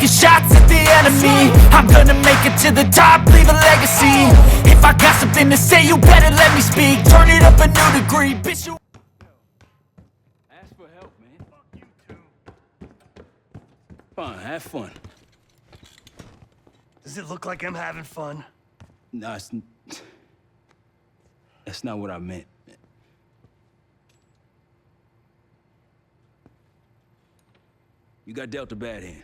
taking shots at the enemy. I'm gonna make it to the top, leave a legacy. If I got something to say, you better let me speak. Turn it up a new degree, bitch. Ask for help, man. Fuck you too. Fine, have fun. Does it look like I'm having fun? No, that's not what I meant. You got dealt a bad hand.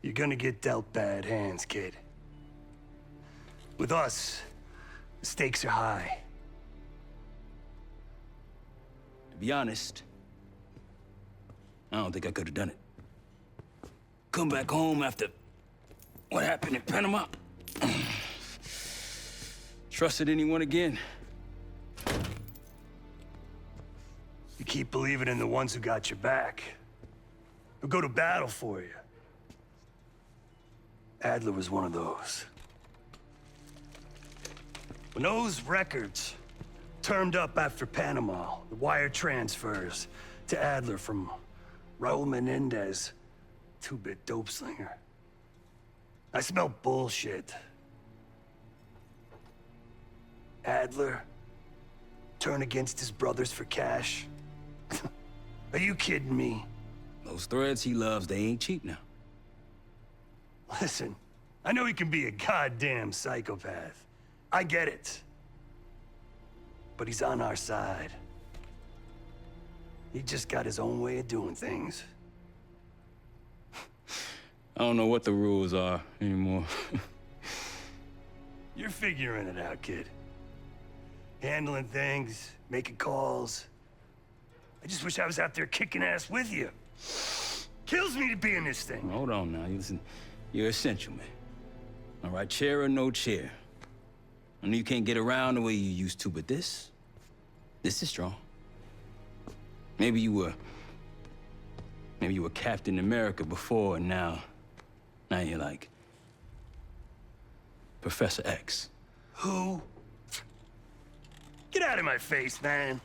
You're gonna get dealt bad hands, kid. With us, the stakes are high. To be honest, I don't think I could have done it. Come back home after what happened in Panama. Trusted anyone again? You keep believing in the ones who got your back. Who go to battle for you. Adler was one of those. When those records turned up after Panama, the wire transfers to Adler from Raul Menendez, two-bit dope slinger, I smelled bullshit. Adler turn against his brothers for cash? Are you kidding me? Those threads he loves, they ain't cheap now. Listen, I know he can be a goddamn psychopath. I get it. But he's on our side. He just got his own way of doing things. I don't know what the rules are anymore. You're figuring it out, kid. Handling things, making calls. I just wish I was out there kicking ass with you. Kills me to be in this thing. Hold on now, listen. You're essential, man. All right, chair or no chair. I know you can't get around the way you used to, but this is strong. Maybe you were Captain America before, and now you're like Professor X. Who? Get out of my face, man.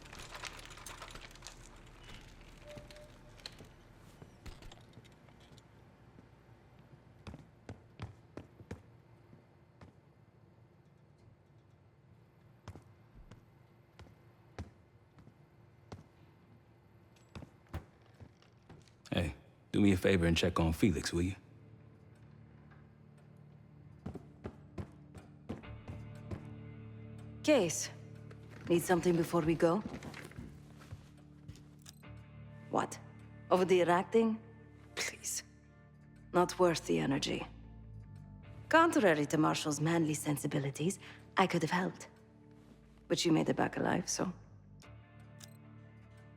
Hey, do me a favor and check on Felix, will you? Case. Need something before we go? What? Over the Iraq thing? Please. Not worth the energy. Contrary to Marshall's manly sensibilities, I could have helped. But you made it back alive, so...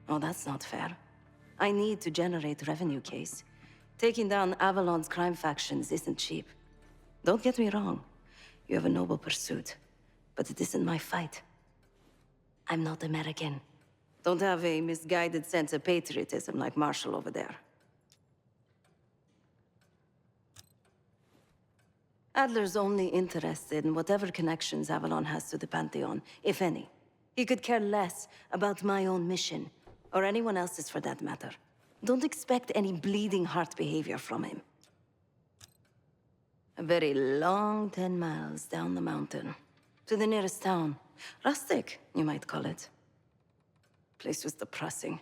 Oh, that's not fair. I need to generate revenue, Case. Taking down Avalon's crime factions isn't cheap. Don't get me wrong. You have a noble pursuit. But it isn't my fight. I'm not American. Don't have a misguided sense of patriotism like Marshall over there. Adler's only interested in whatever connections Avalon has to the Pantheon, if any. He could care less about my own mission, or anyone else's for that matter. Don't expect any bleeding heart behavior from him. A very long 10 miles down the mountain, to the nearest town. Rustic, you might call it. Place was depressing,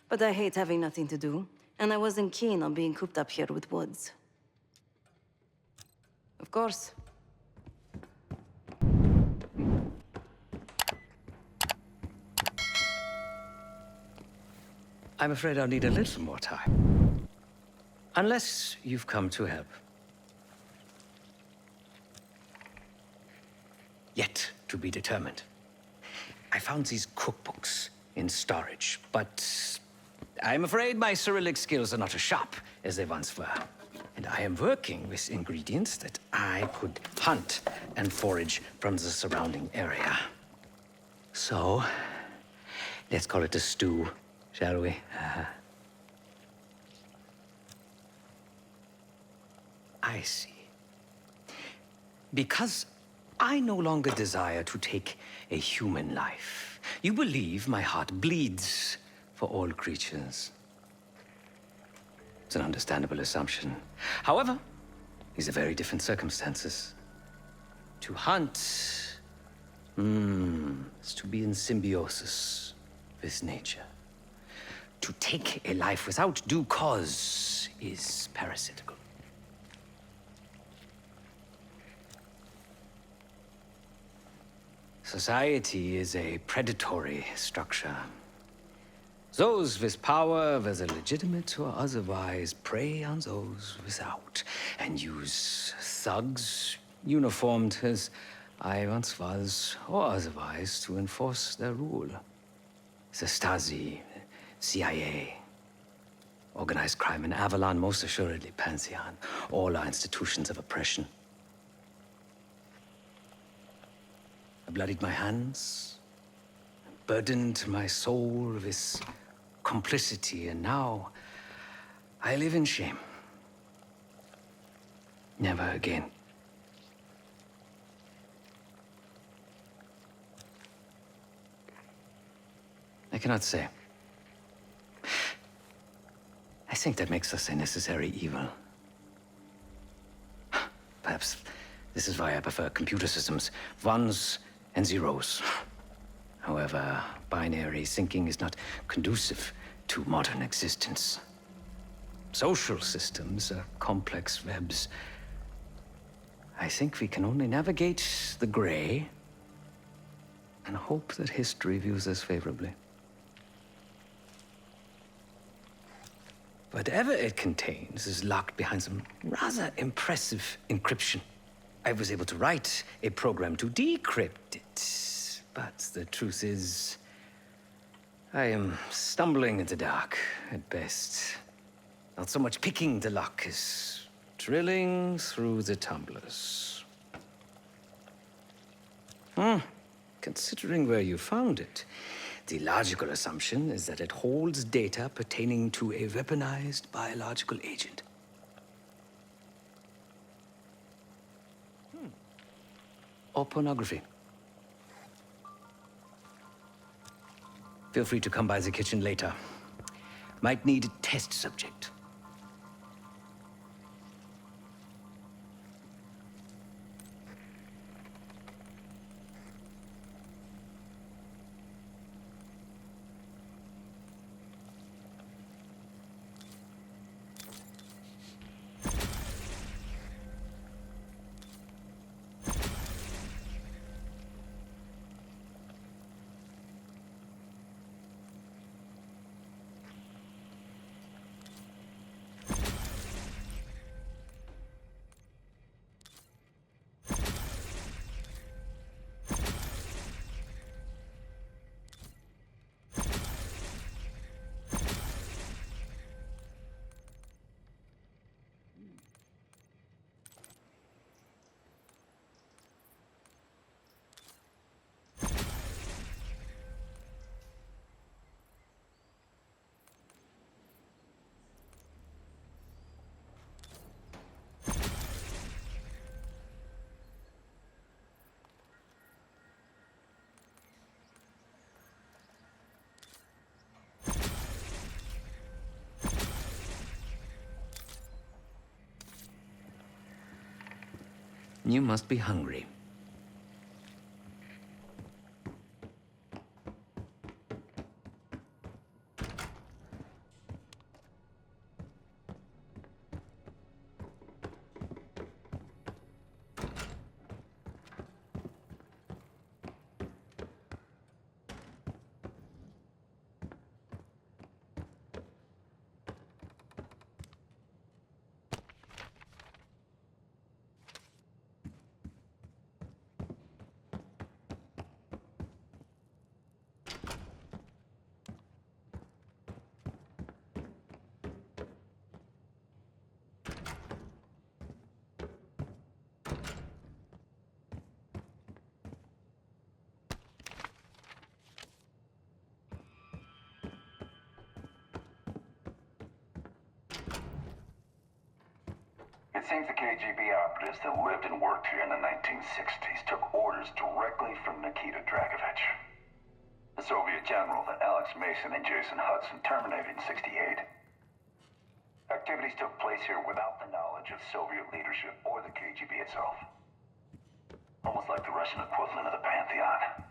but I hate having nothing to do, and I wasn't keen on being cooped up here with Woods. Of course. I'm afraid I'll need a little more time. Unless you've come to help. Yet to be determined. I found these cookbooks in storage, but I'm afraid my Cyrillic skills are not as sharp as they once were. And I am working with ingredients that I could hunt and forage from the surrounding area. So, let's call it a stew, shall we? I see. Because I no longer desire to take a human life. You believe my heart bleeds for all creatures. It's an understandable assumption. However, these are very different circumstances. To hunt is to be in symbiosis with nature. To take a life without due cause is parasitical. Society is a predatory structure. Those with power, whether legitimate or otherwise, prey on those without, and use thugs, uniformed as I once was, or otherwise, to enforce their rule. The Stasi, CIA, organized crime in Avalon, most assuredly Pantheon, all are institutions of oppression. I bloodied my hands, burdened my soul with complicity, and now I live in shame. Never again. I cannot say. I think that makes us a necessary evil. Perhaps this is why I prefer computer systems. Ones and zeros. However, binary thinking is not conducive to modern existence. Social systems are complex webs. I think we can only navigate the gray and hope that history views us favorably. Whatever it contains is locked behind some rather impressive encryption. I was able to write a program to decrypt it, but the truth is, I am stumbling in the dark at best. Not so much picking the lock as drilling through the tumblers. Considering where you found it, the logical assumption is that it holds data pertaining to a weaponized biological agent. Or pornography. Feel free to come by the kitchen later. Might need a test subject. You must be hungry. It seems the KGB operatives that lived and worked here in the 1960s took orders directly from Nikita Dragovich, the Soviet general that Alex Mason and Jason Hudson terminated in '68. activities took place here without the knowledge of Soviet leadership or the KGB itself. Almost like the Russian equivalent of the Pantheon.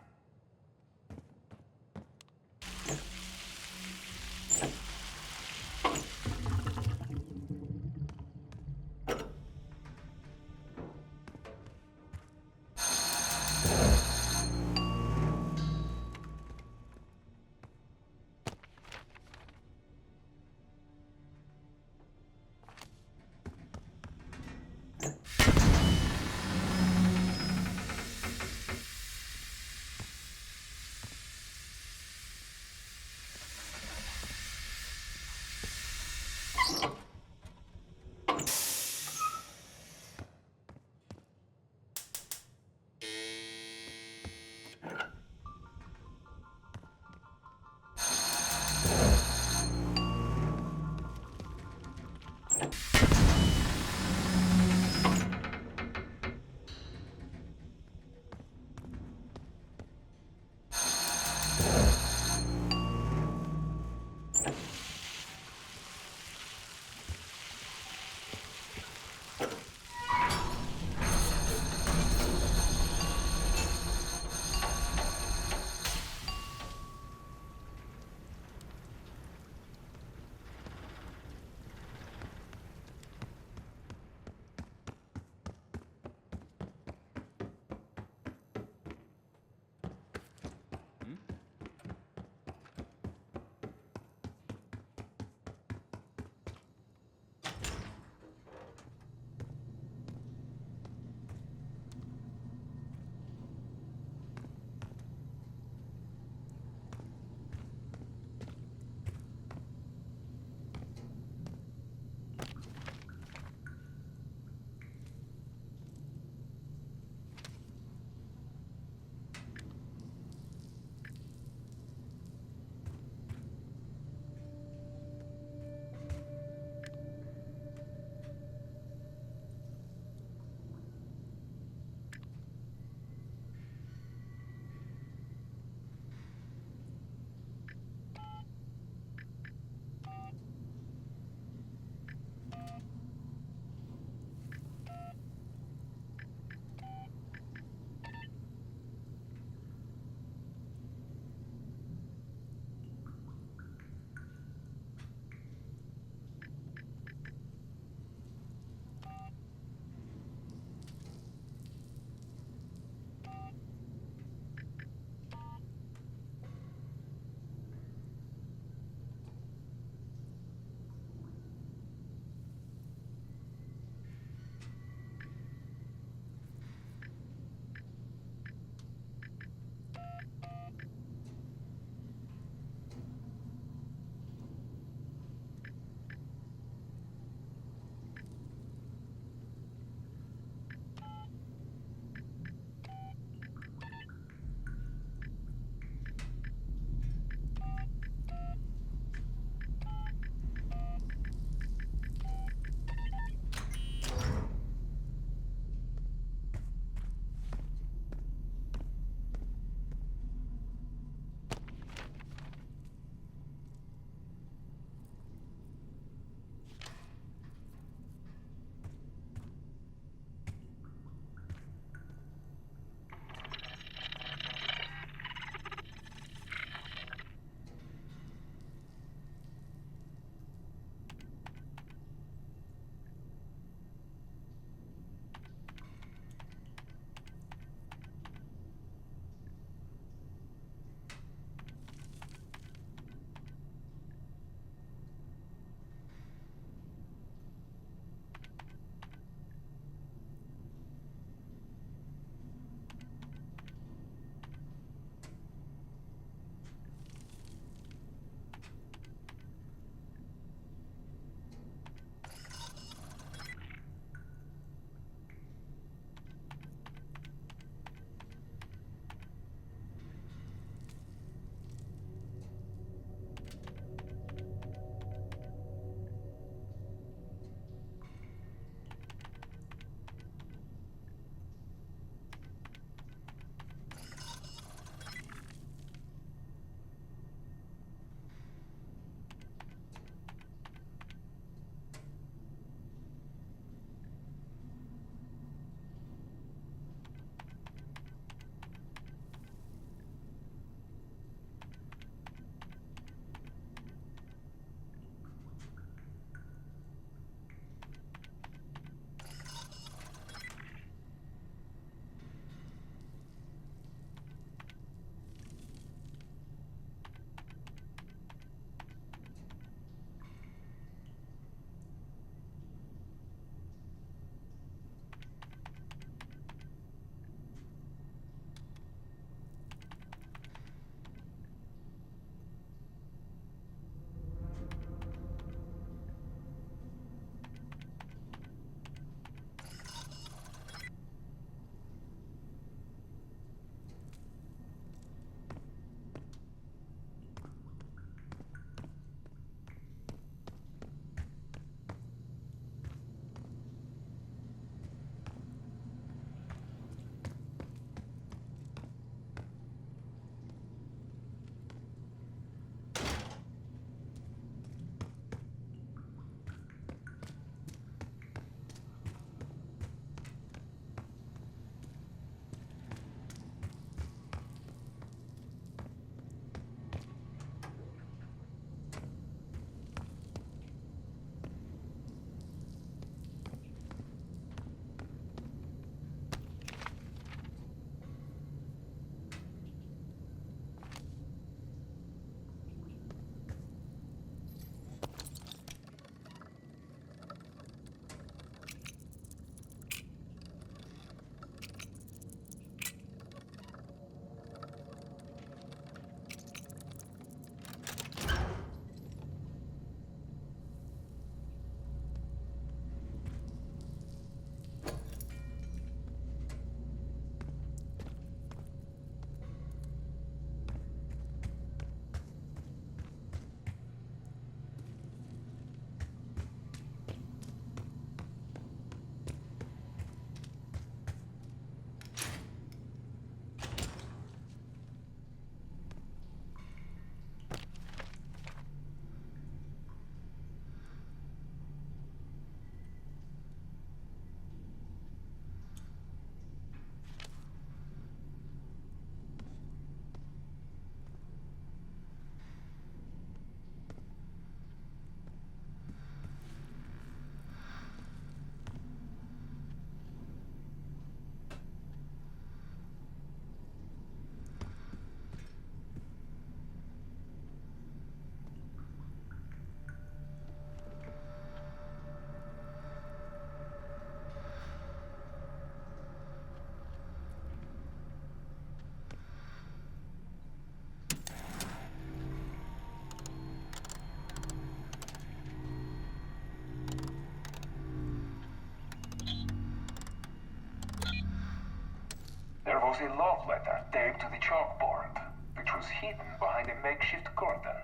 was a love letter taped to the chalkboard, which was hidden behind a makeshift curtain.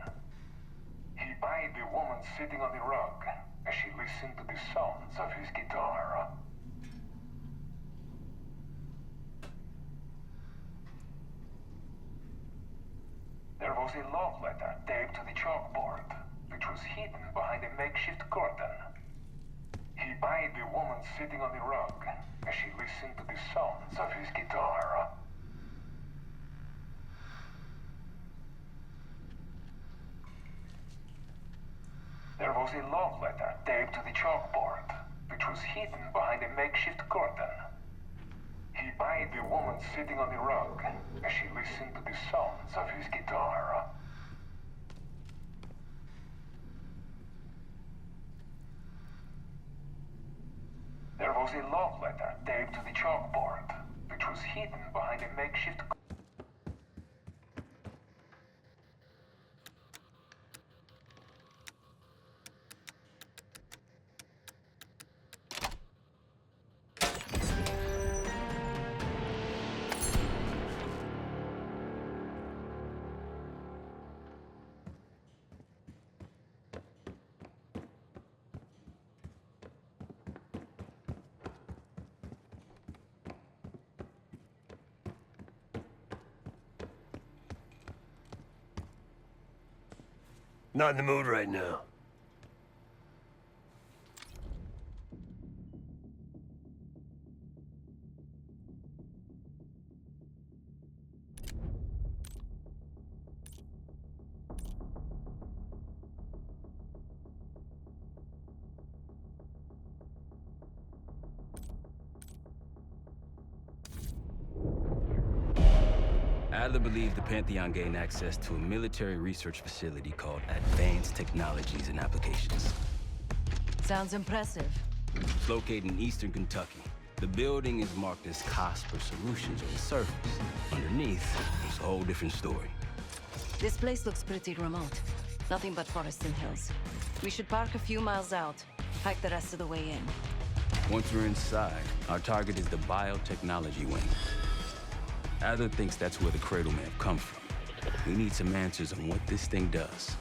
He eyed the woman sitting on the rug as she listened to the sounds of his guitar. There was a love letter taped to the chalkboard, which was hidden behind a makeshift curtain. He eyed the woman sitting on the rug as she listened to the sounds of his guitar. There was a love letter taped to the chalkboard, which was hidden behind a makeshift curtain. He eyed the woman sitting on the rug as she listened to the sounds of his guitar. There was a love letter taped to the chalkboard, which was hidden behind a makeshift curtain. Not in the mood right now. Adler believed the Pantheon gained access to a military research facility called Advanced Technologies and Applications. Sounds impressive. It's located in eastern Kentucky. The building is marked as COSPER Solutions on the surface. Underneath, it's a whole different story. This place looks pretty remote. Nothing but forests and hills. We should park a few miles out, hike the rest of the way in. Once we're inside, our target is the biotechnology wing. Adler thinks that's where the Cradle may have come from. We need some answers on what this thing does.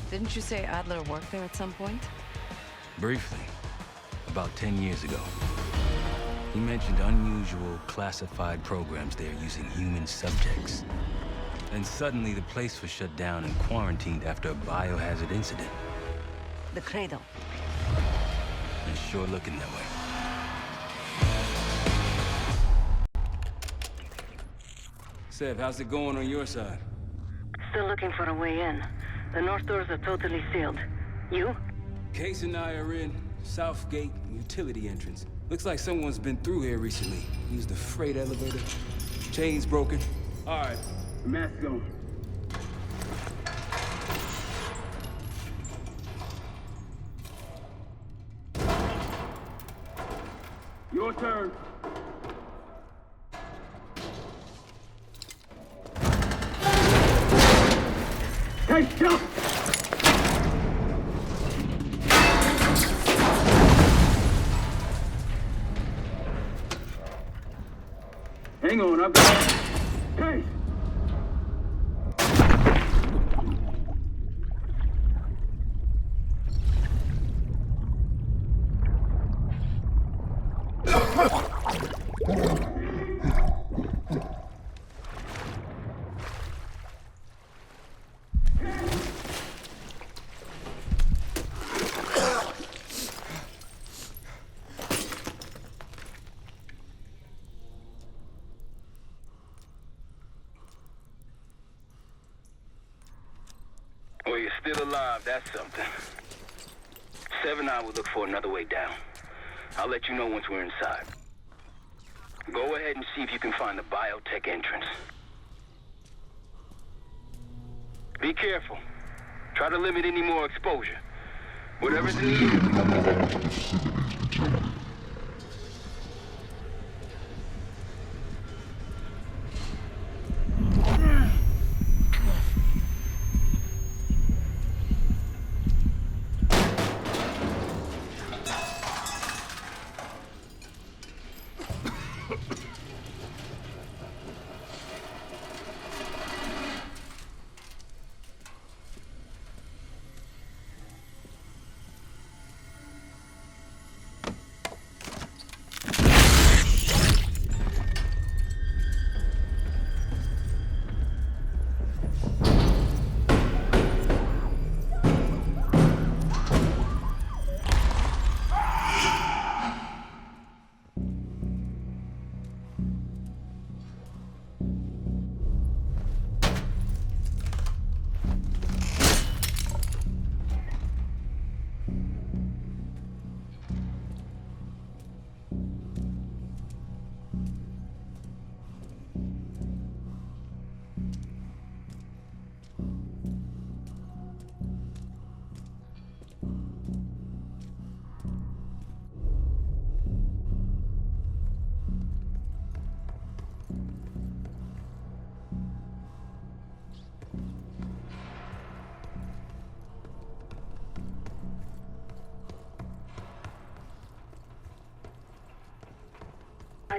Didn't you say Adler worked there at some point? Briefly, about 10 years ago. He mentioned unusual, classified programs there using human subjects. Then suddenly the place was shut down and quarantined after a biohazard incident. The Cradle. It's sure looking that way. Sev, how's it going on your side? Still looking for a way in. The north doors are totally sealed. You? Case and I are in South Gate utility entrance. Looks like someone's been through here recently. Used the freight elevator. Chains broken. All right, mask on. Your turn. Hey, jump! Hang on, I've got... Hey! Well, you're still alive, that's something. Sev and I will look for another way down. I'll let you know once we're inside. Go ahead and see if you can find the biotech entrance. Be careful. Try to limit any more exposure. Whatever's needed.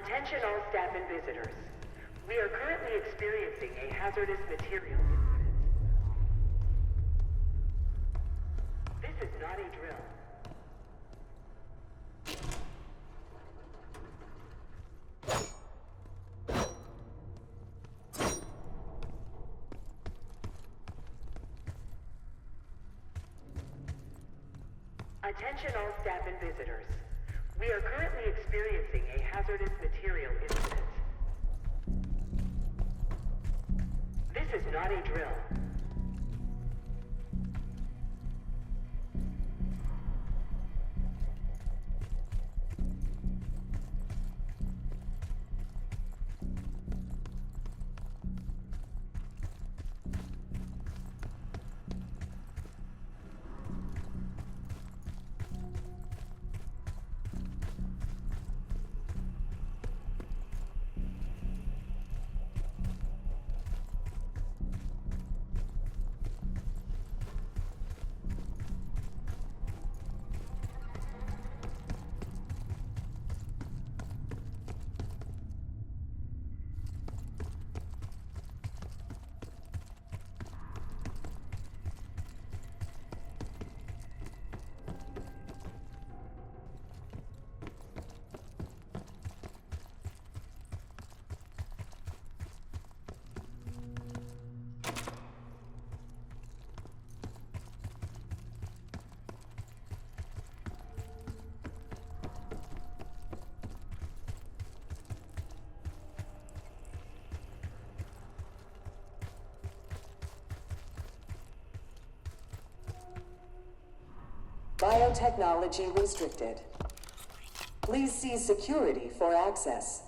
Attention all staff and visitors. We are currently experiencing a hazardous material incident. This is not a drill. Attention all staff and visitors. We are currently experiencing a hazardous material incident. This is not a drill. Biotechnology restricted. Please see security for access.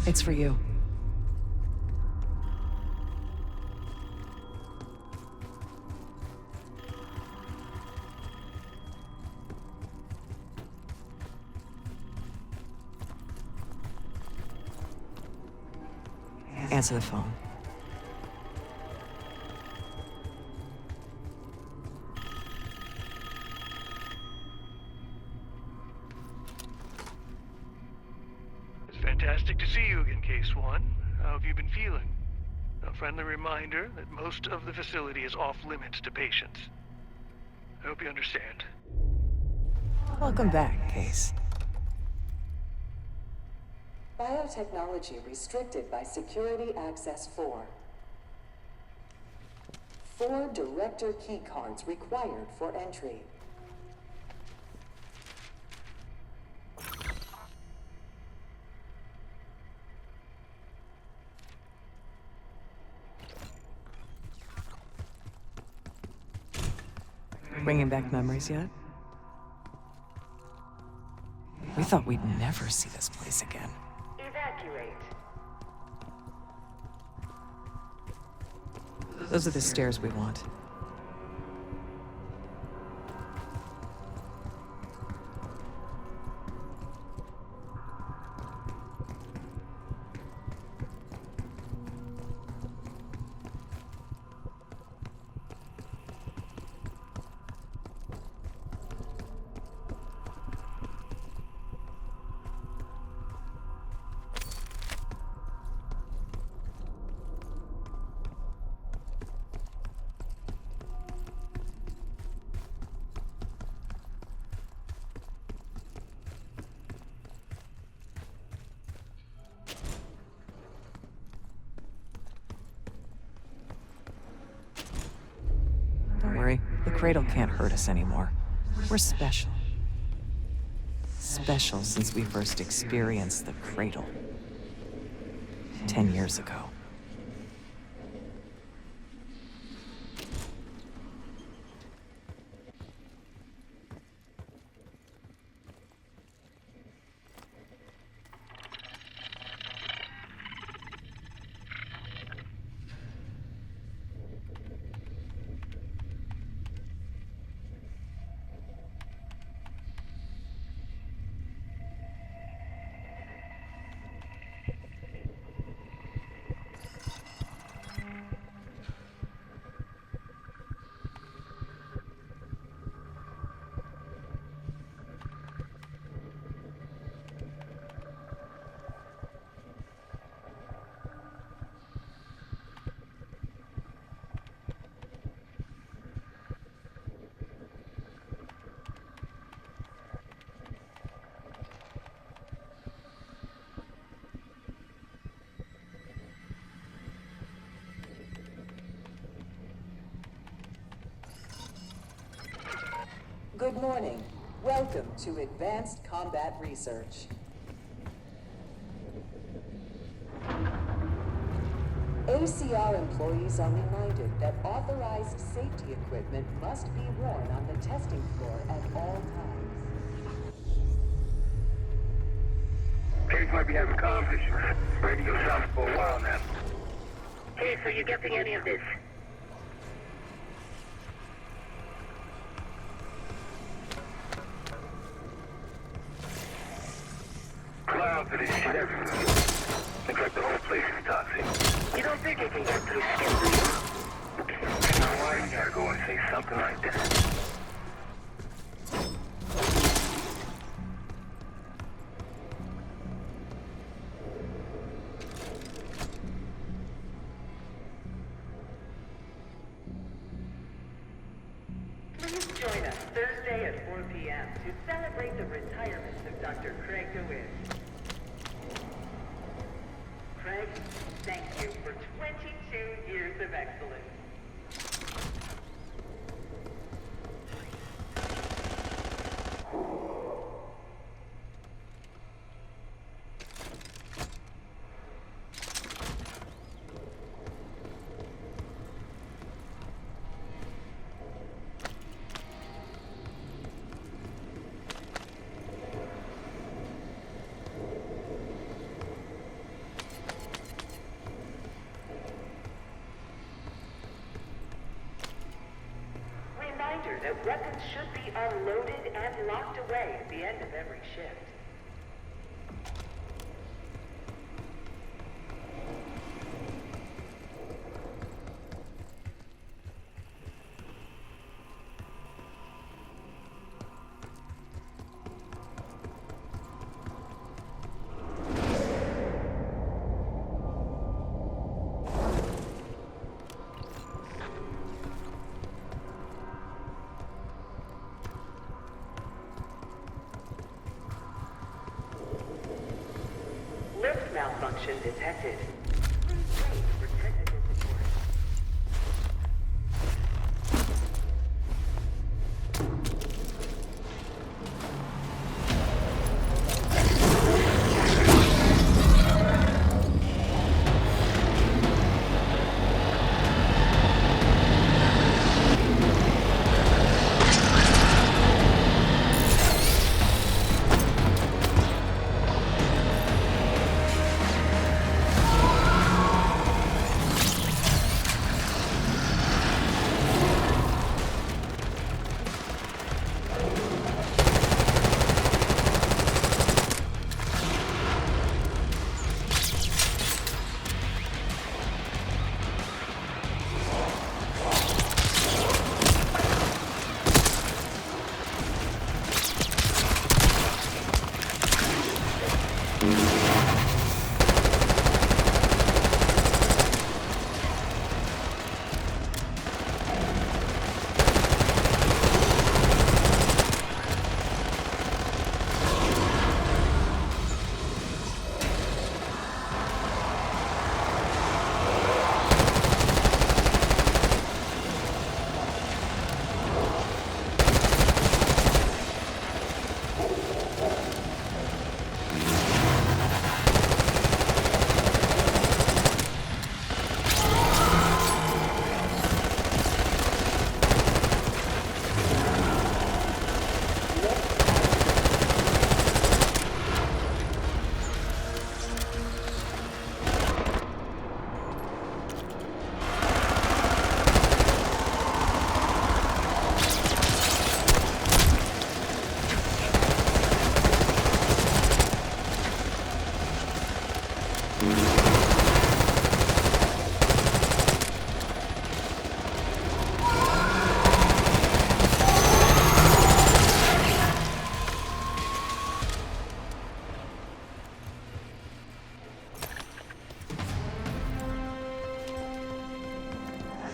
It's for you. Answer the phone. It's fantastic to see you again, Case One. How have you been feeling? A friendly reminder that most of the facility is off limits to patients. I hope you understand. Welcome back, Case. Biotechnology restricted by Security Access 4. 4 director keycards required for entry. Bringing back memories yet? We thought we'd never see this place again. Evacuate. Those are the stairs we want. Don't worry, the cradle can't hurt us anymore. We're special. Special since we first experienced the cradle. 10 years ago. Good morning. Welcome to Advanced Combat Research. ACR employees are reminded that authorized safety equipment must be worn on the testing floor at all times. Case might be having comms issues. Radio sounds for a while now. Case, are you getting any of this? Clouds of this shit everywhere. Looks like the whole place is toxic. You don't think it can get through skin, do you? Now why you gotta go and say something like that? Please join us Thursday at 4 p.m. to celebrate the retirement of Dr. Craig DeWitt. Craig, thank you for 22 years of excellence. Reminder that weapons should be unloaded and locked away at the end of every shift. Lift malfunction detected. Please wait for technical support.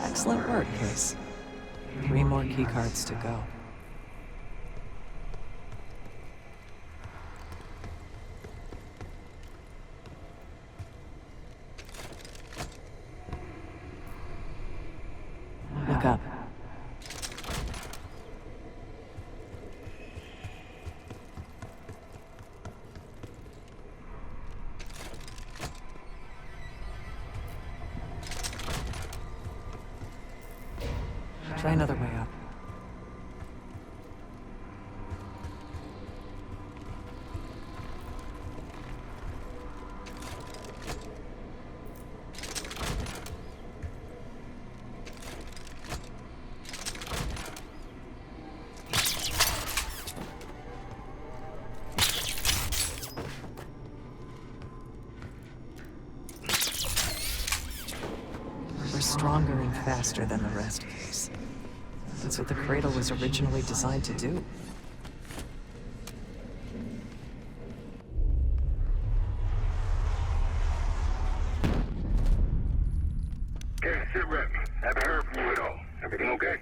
Excellent work, Case. 3 more keycards to go. Look up. Try another way up. Stronger and faster than the rest, Case. That's what the cradle was originally designed to do. Okay, sit rep. Haven't heard from you at all. Everything okay?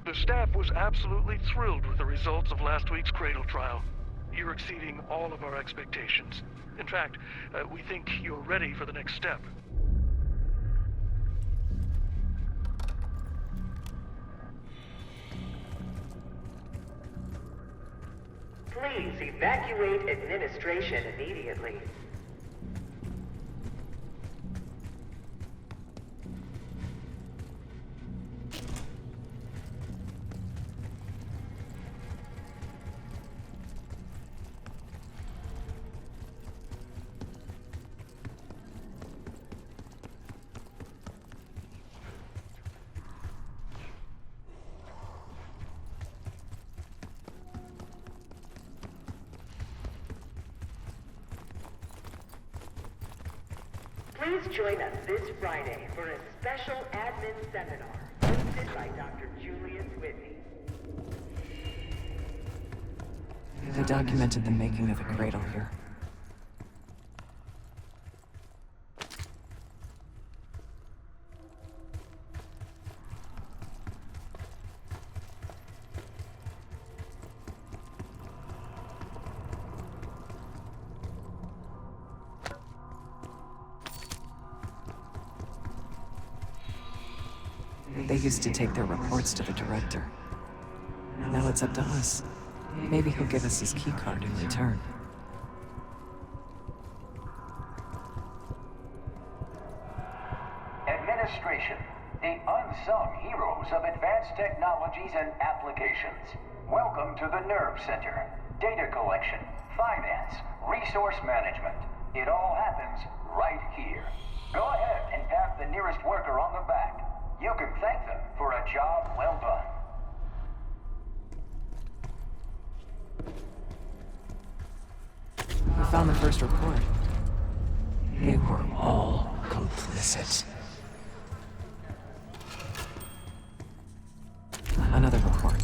The staff was absolutely thrilled with the results of last week's Cradle trial. You're exceeding all of our expectations. In fact, we think you're ready for the next step. Please evacuate administration immediately. Please join us this Friday for a special admin seminar hosted by Dr. Julius Whitney. They documented the making of the cradle here. They used to take their reports to the director. Now it's up to us. Maybe he'll give us his keycard in return. Administration, the unsung heroes of advanced technologies and applications. Welcome to the Nerve Center. Data collection, finance, resource management. It all happens right here. Go ahead and tap the nearest worker on the back. You can thank them for a job well done. We found the first report. They were all complicit. Another report.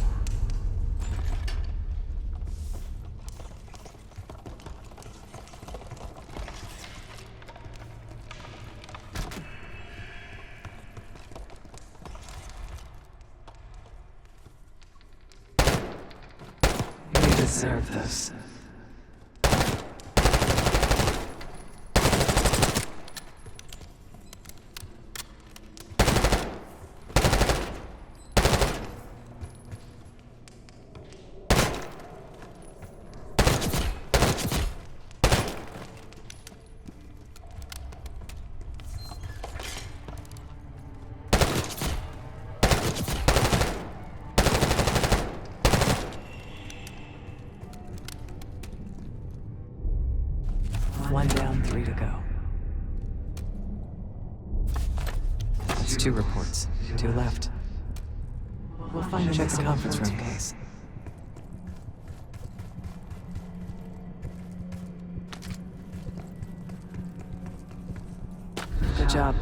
We deserve this. One down, 3 to go. That's 2 reports. 2 left. We'll find the next conference room case. Good job.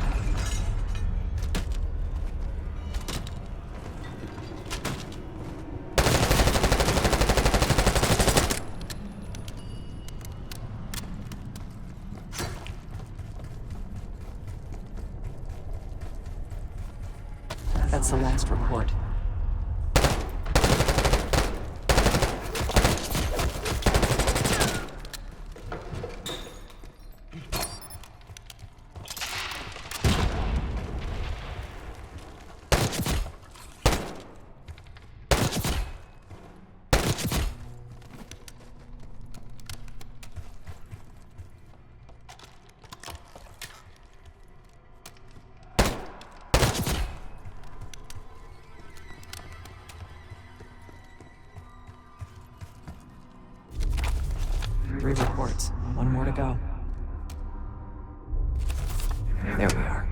That's the last report. 3 reports. 1 more to go. There we are.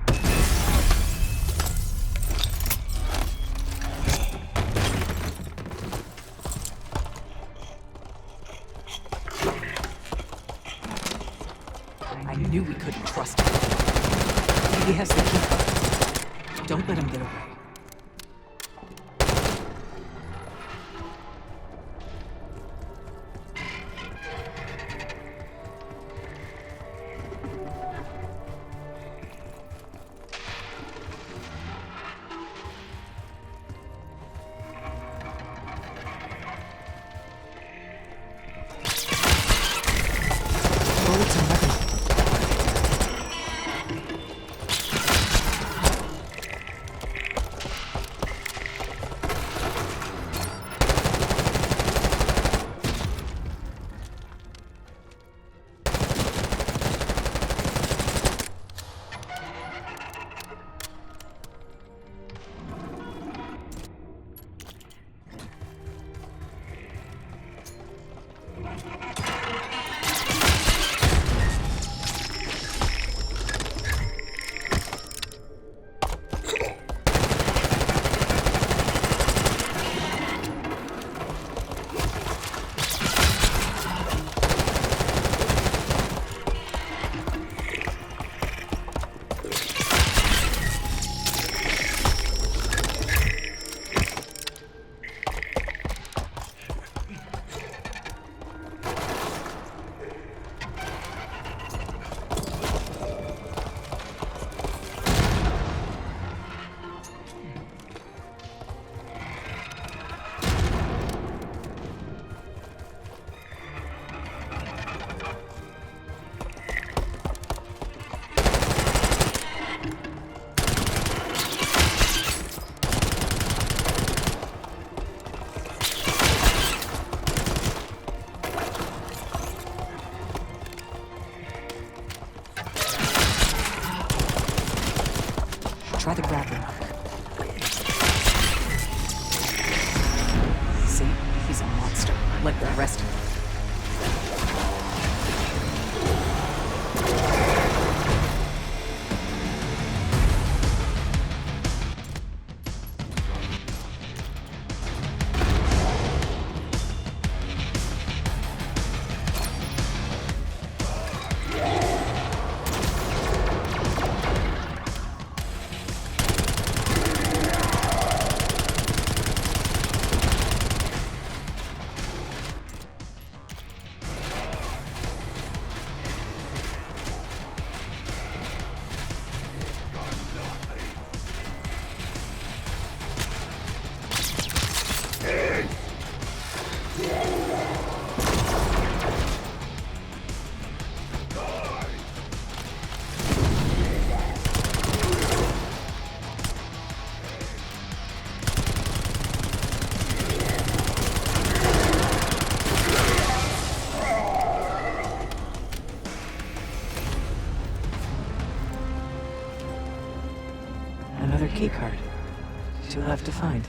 I knew we couldn't trust him. He has the key card. Don't let him get away. Try the grappling hook. See? He's a monster, like the rest of them. Another keycard. 2 left to find.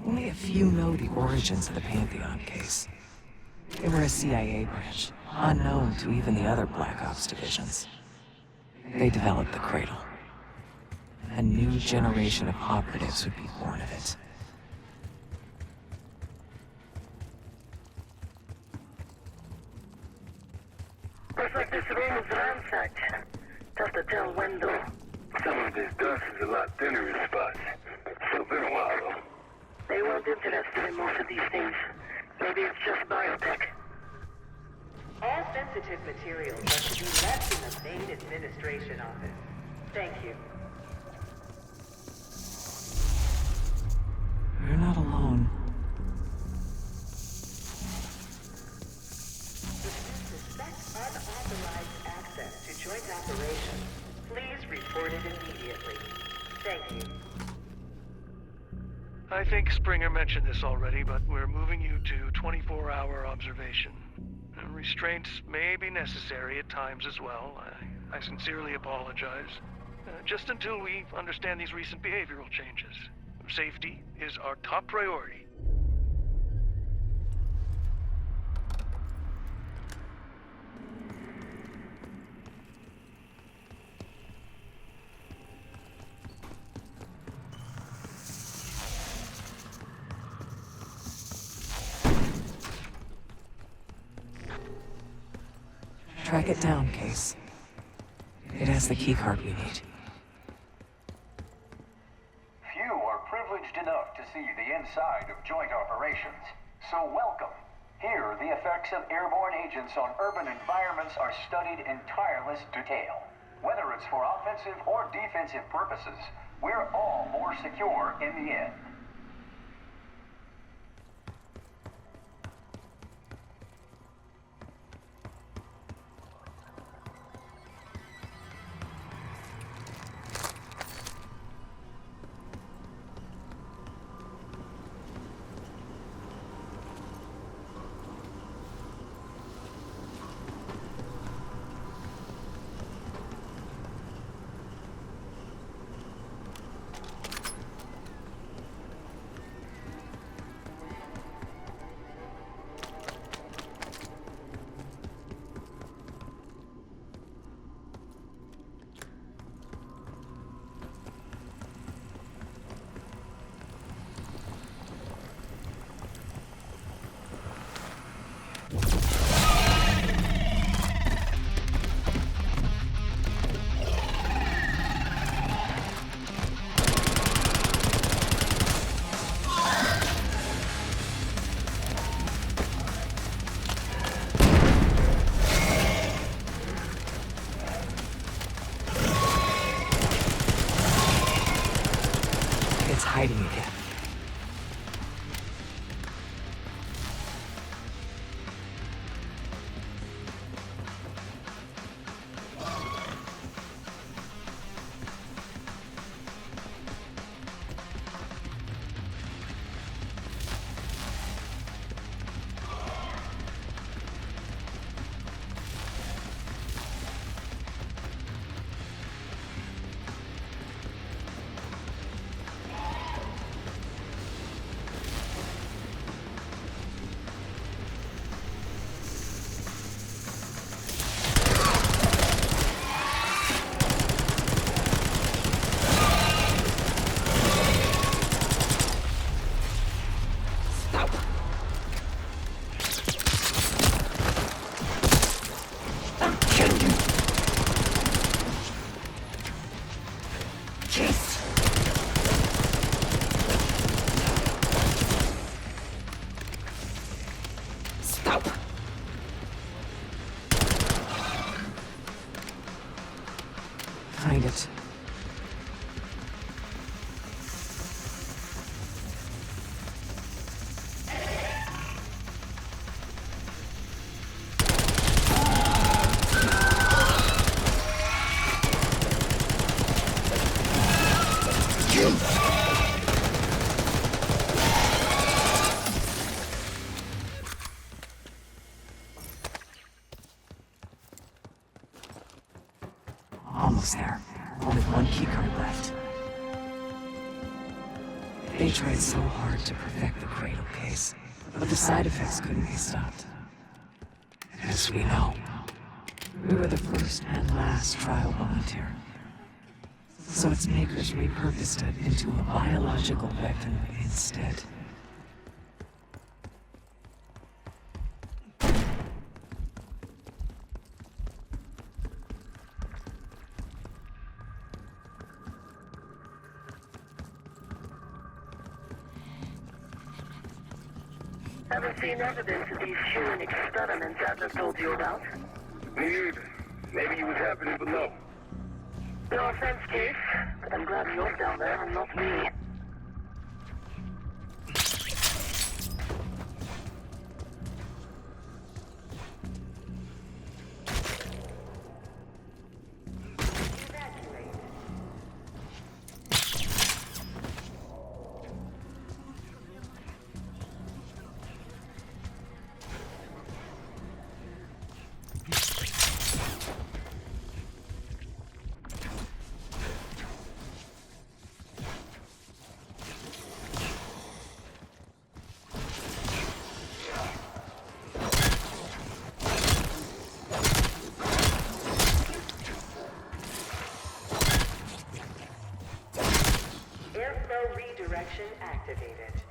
Only a few know the origins of the Pantheon case. They were a CIA branch, unknown to even the other Black Ops divisions. They developed the Cradle. A new generation of operatives would be born of it. Looks like this room is ransacked. Tough to tell when, though. Some of this dust is a lot thinner in spots. So been a while, though. They weren't interested in most of these things. Maybe it's just biotech. All sensitive materials are to be left in the main administration office. Thank you. You're not alone. Suspect unauthorized access to joint operations. Please report it immediately. Thank you. I think Springer mentioned this already, but we're moving you to 24-hour observation. Restraints may be necessary at times as well. I sincerely apologize. Just until we understand these recent behavioral changes. Safety is our top priority. Track it down, Case. It has the keycard we need. Few are privileged enough to see the inside of joint operations, so welcome. Here, the effects of airborne agents on urban environments are studied in tireless detail. Whether it's for offensive or defensive purposes, we're all more secure in the end. Hiding again. Find it. Almost there. Only one keycard left. They tried so hard to perfect the cradle case, but the side effects couldn't be stopped. As we know, we were the first and last trial volunteer. So its makers repurposed it into a biological weapon instead. Haven't seen evidence of these human experiments Adler told you about. Me either. Maybe he was happening below. No offense, Case, but I'm glad you're down there and not me. Airflow redirection activated.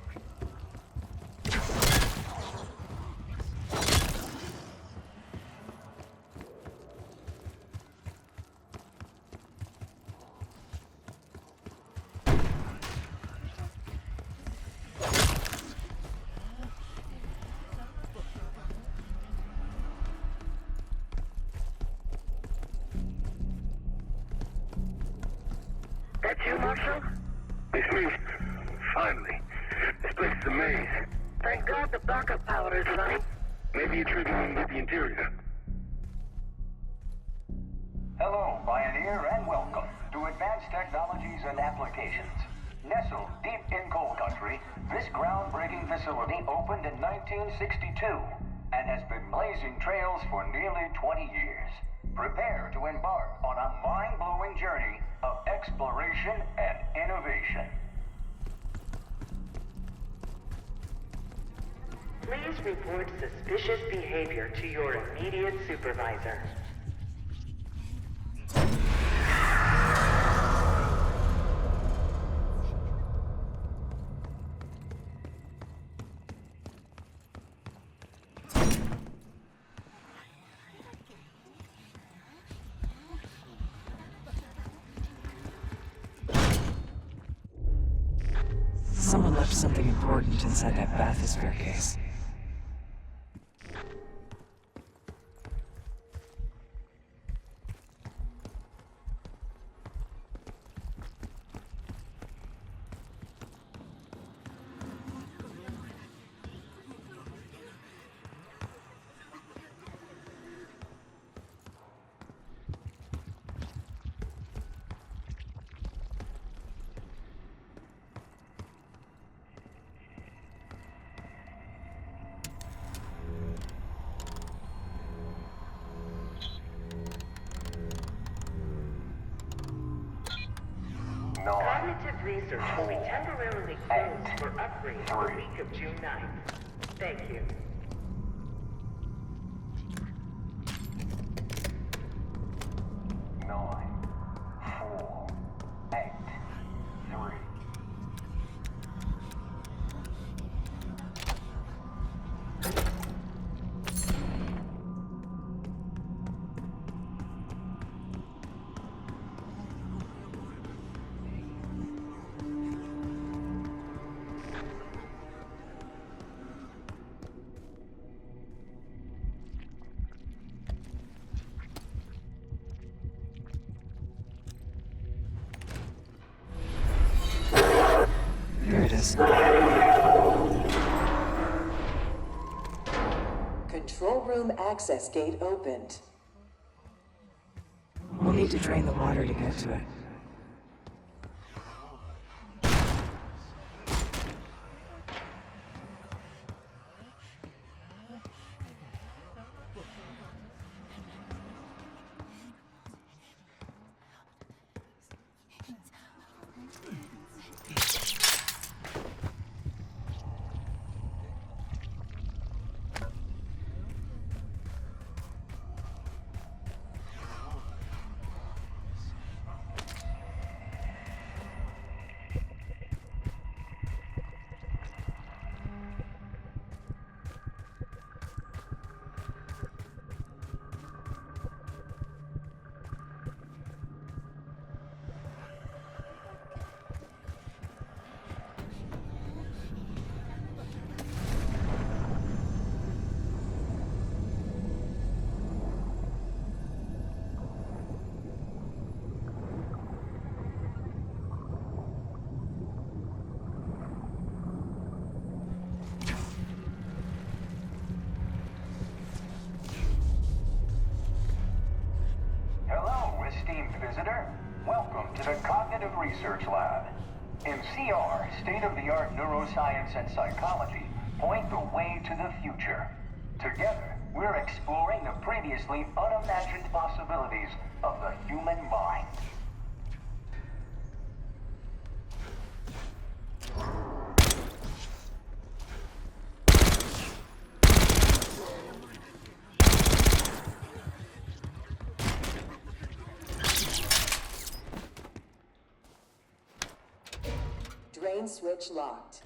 That you, Marshal? It's me. Finally. This place is a maze. Thank God the backup power is running. Maybe a trigger can get the interior. Hello, Pioneer, and welcome to Advanced Technologies and Applications. Nestled deep in coal country, this groundbreaking facility opened in 1962 and has been blazing trails for nearly 20 years. Prepare to embark on a mind-blowing journey of exploration and innovation. Please report suspicious behavior to your immediate supervisor. Someone left something important inside that bathysphere case. Cognitive research will be temporarily closed for upgrades the week of June 9th. Thank you. 9, 4, 8, 3. Here it is. Control room access gate opened. We'll need to drain the water to get to it. Esteemed visitor, welcome to the Cognitive Research Lab. In CR, state-of-the-art neuroscience and psychology point the way to the future. Together, we're exploring the previously unimagined possibilities of the human mind. Drain switch locked.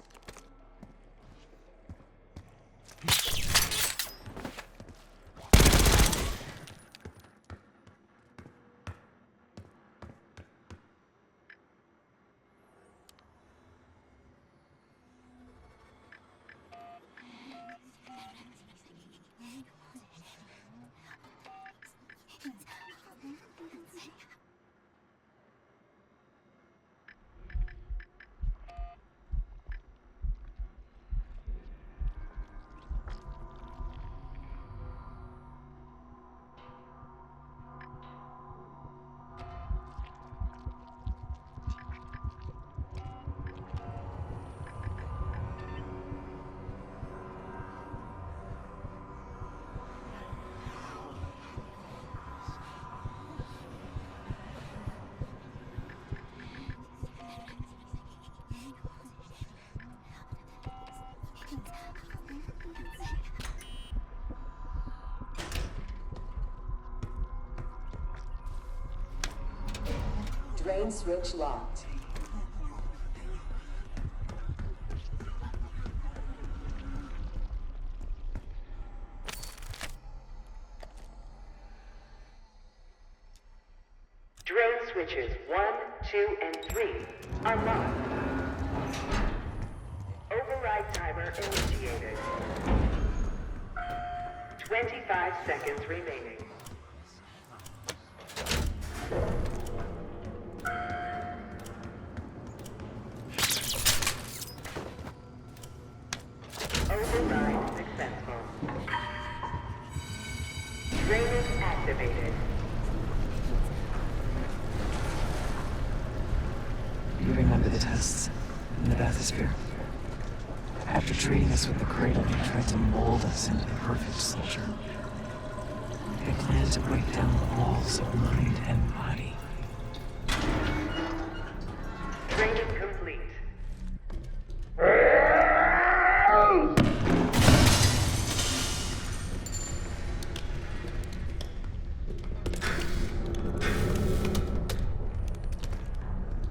Drain switch locked. Drain switches 1, 2, and 3 unlocked. Override timer initiated. 25 seconds remaining. Override successful. Drainage activated. You remember the tests in the bathysphere? After treating us with the cradle, they tried to mold us into the perfect soldier. They planned to break down the walls of mind and body. Training complete.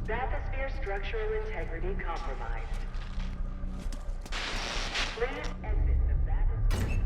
Bathysphere structural integrity compromised. Please exit the bathysphere.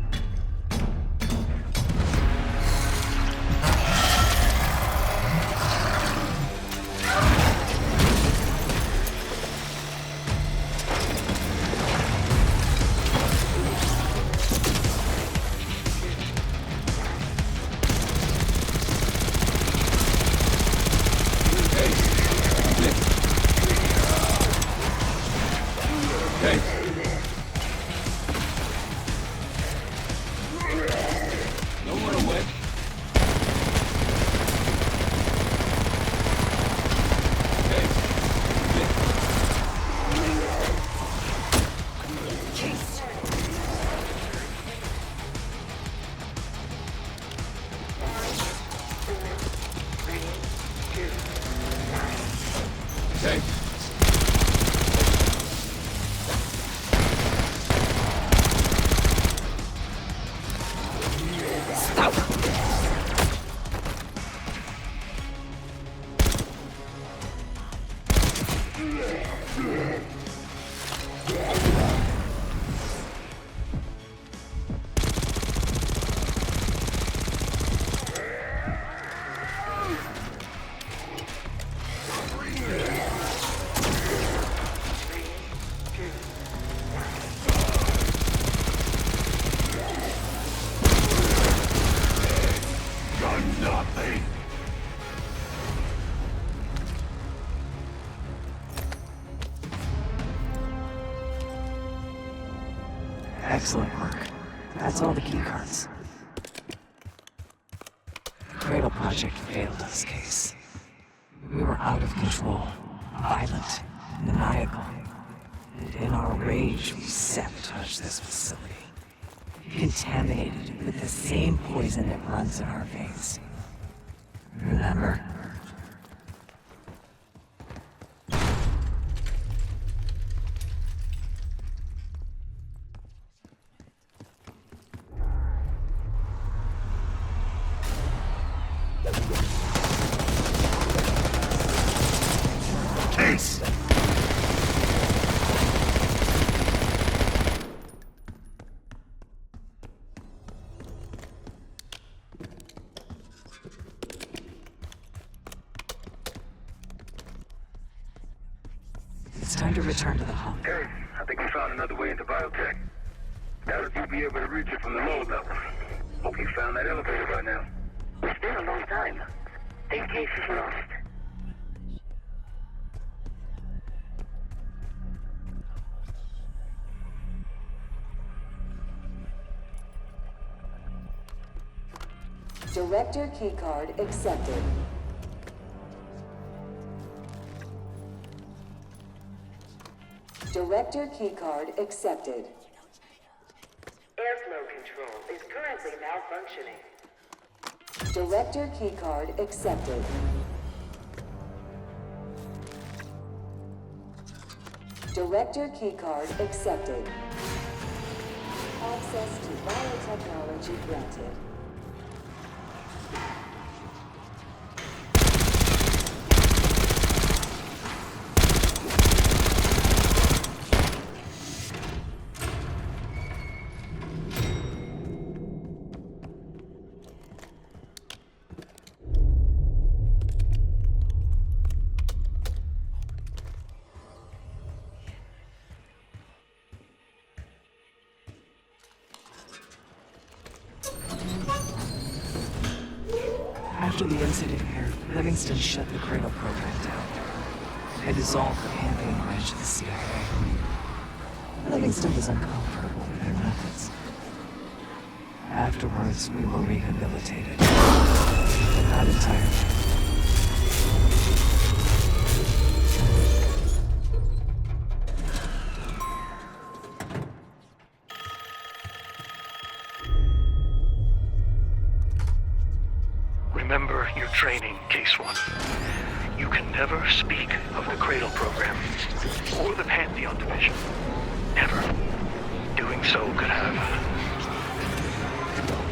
Excellent work. That's all the keycards. The Cradle Project failed us, Case. We were out of control, violent, maniacal. And in our rage, we sabotaged this facility. Contaminated it with the same poison that runs in our veins. Remember? It's time to return to the hub. Hey, I think we found another way into biotech. Doubt if you'll be able to reach it from the lower level. Hope you found that elevator by now. It's been a long time. Think Case is lost. Director keycard accepted. Director keycard accepted. Airflow control is currently malfunctioning. Director keycard accepted. Director keycard accepted. Access to biotechnology granted. After the incident here, Livingston shut the Cradle program down. I dissolved the Pantheon branch of the CIA. Livingston was uncomfortable with their methods. Afterwards, we were rehabilitated. But not entirely. Remember your training, Case 1. You can never speak of the Cradle program or the Pantheon division. Never. Doing so could have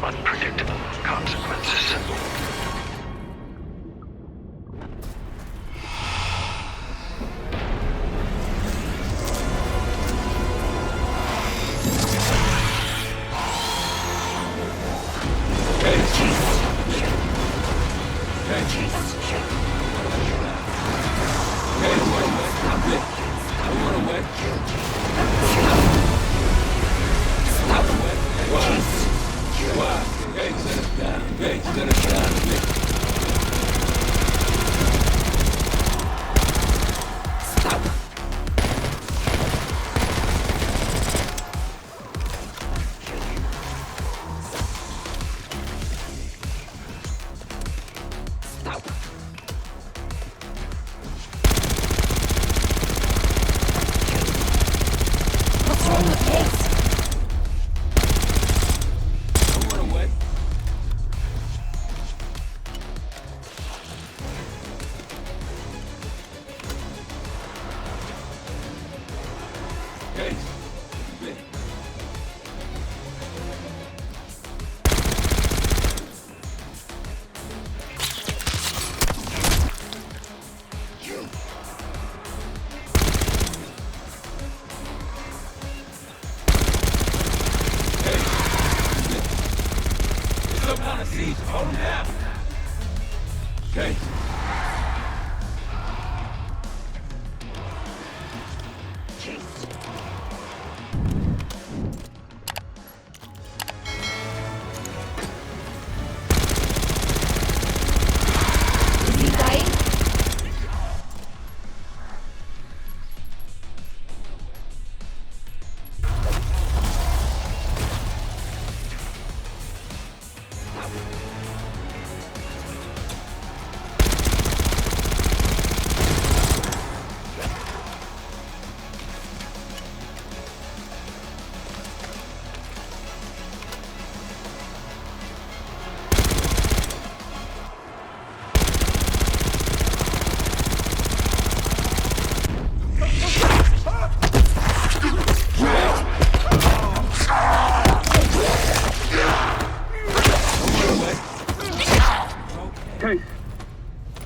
unpredictable consequences.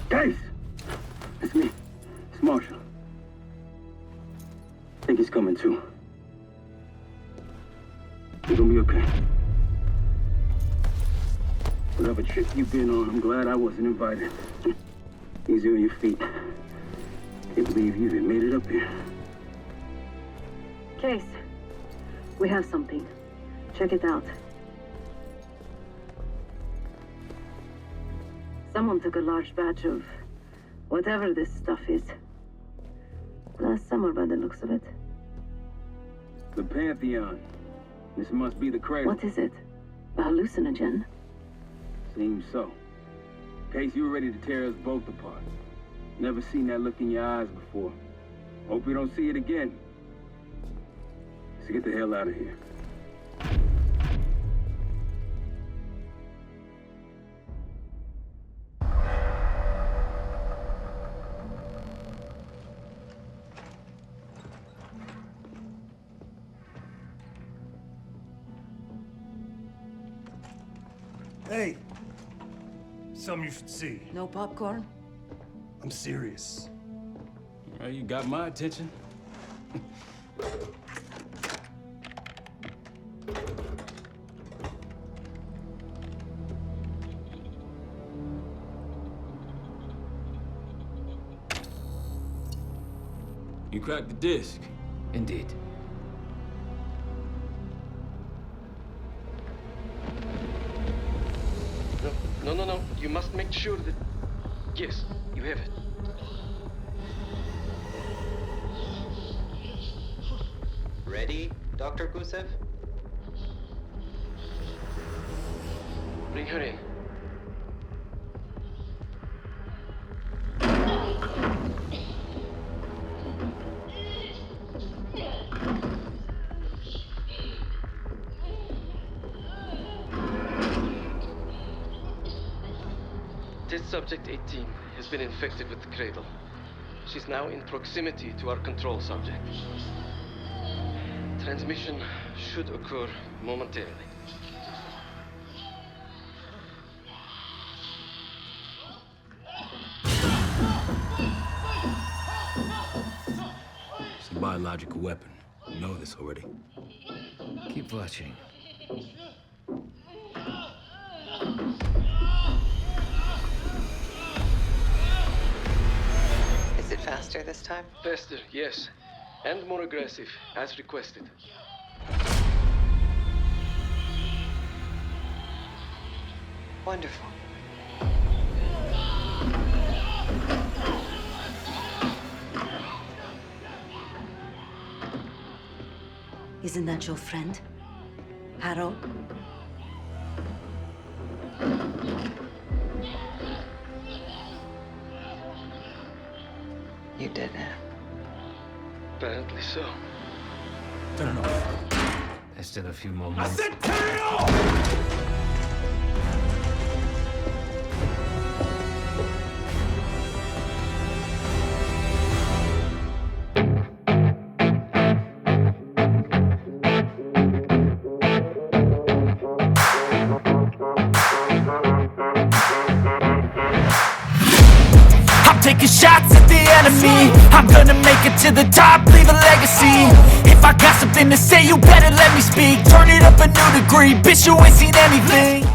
Case! It's me. It's Marshall. I think he's coming too. You're gonna be okay. Whatever trip you've been on, I'm glad I wasn't invited. Easy on your feet. Can't believe you even made it up here. Case, we have something. Check it out. Someone took a large batch of whatever this stuff is. Last summer, by the looks of it. The Pantheon. This must be the Cradle. What is it? A hallucinogen? Seems so. Case, you were ready to tear us both apart. Never seen that look in your eyes before. Hope we don't see it again. Let's get the hell out of here. Hey, something you should see. No popcorn? I'm serious. Well, you got my attention. You cracked the disc. Indeed. No. You must make sure that... Yes, you have it. Ready, Dr. Gusev? Bring her in. Test subject 18 has been infected with the cradle. She's now in proximity to our control subject. Transmission should occur momentarily. It's a biological weapon. You know this already. Keep watching. Is it faster this time? Faster, yes. And more aggressive, as requested. Wonderful. Isn't that your friend? Harrow? You did it. Apparently so. Turn it off. There's still a few more minutes. I said turn it off! Taking shots at the enemy. I'm gonna make it to the top, leave a legacy. If I got something to say, you better let me speak. Turn it up a new degree, bitch, you ain't seen anything.